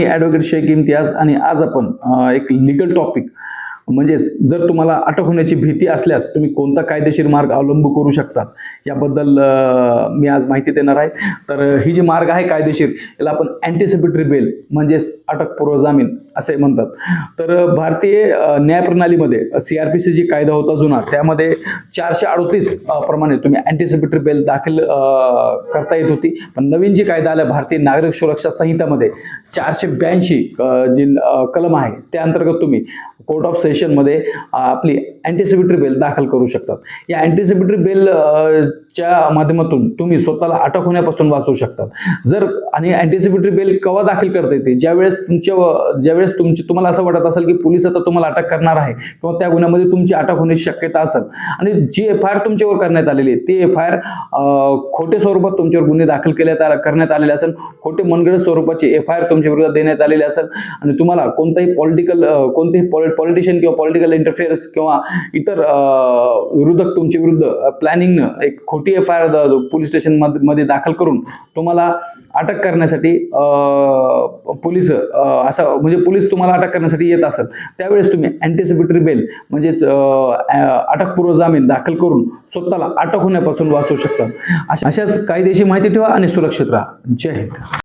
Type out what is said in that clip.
Advocate Shaikh Imtiaz आणि आज आपण एक लीगल टॉपिक म्हणजेच जर तुम्हाला अटक होण्याची भीती असल्यास तुम्ही कोणता कायदेशीर मार्ग अवलंबू करू शकतात याबद्दल मी आज माहिती देणार आहे। तर ही जी मार्ग आहे कायदेशीर याला आपण अँटिसिपेटरी बेल म्हणजेच अटकपूर्व जामीन असे म्हणतात। तर भारतीय न्यायप्रणालीमध्ये CRPC जी कायदा होता जुना त्यामध्ये 438 प्रमाणे तुम्ही अँटिसिपेटरी बेल दाखल करता येत होती। पण नवीन जी कायदा आला भारतीय नागरिक सुरक्षा संहितामध्ये 482 जी कलम आहे त्या अंतर्गत तुम्ही कोर्ट ऑफ सेशन मध्ये आपली अँटिसिपेटरी बेल दाखल करू शकतात। या अँटिसिपेटरी बेल च्या माध्यमातून तुम्ही स्वतःला अटक होण्यापासून वाचवू शकतात। जर आणि अँटिसिपेटरी बेल केव्हा दाखल करता येते ज्यावेळेस तुम्हाला असं वाटत असेल की पोलीस आता तुम्हाला अटक करणार आहे किंवा त्या गुन्ह्यामध्ये तुमची अटक होण्याची शक्यता असेल आणि जी FIR तुमच्यावर करण्यात आलेली आहे ती FIR खोटे स्वरूपात तुमच्यावर गुन्हे दाखल करण्यात आलेले असेल, खोटे मनगढ स्वरूपाची FIR तुमच्या विरोधात देण्यात आलेली असेल आणि तुम्हाला कोणतेही पॉलिटिशियन किंवा पॉलिटिकल इंटरफेअरन्स किंवा इतर विरोधक तुमच्या विरुद्ध प्लॅनिंगनं एक खोटी FIR पोलीस स्टेशन मध्ये दाखल करून तुम्हाला अटक करण्यासाठी पोलीस तुम्हाला अटक करण्यासाठी येत असेल त्यावेळेस तुम्ही अँटिसिपेटरी बेल म्हणजेच अटकपूर्व जामीन दाखल करून स्वतःला अटक होण्यापासून वाचवू शकता। अशाच कायदेशीर माहिती ठेवा आणि सुरक्षित राहा। जय हिंद।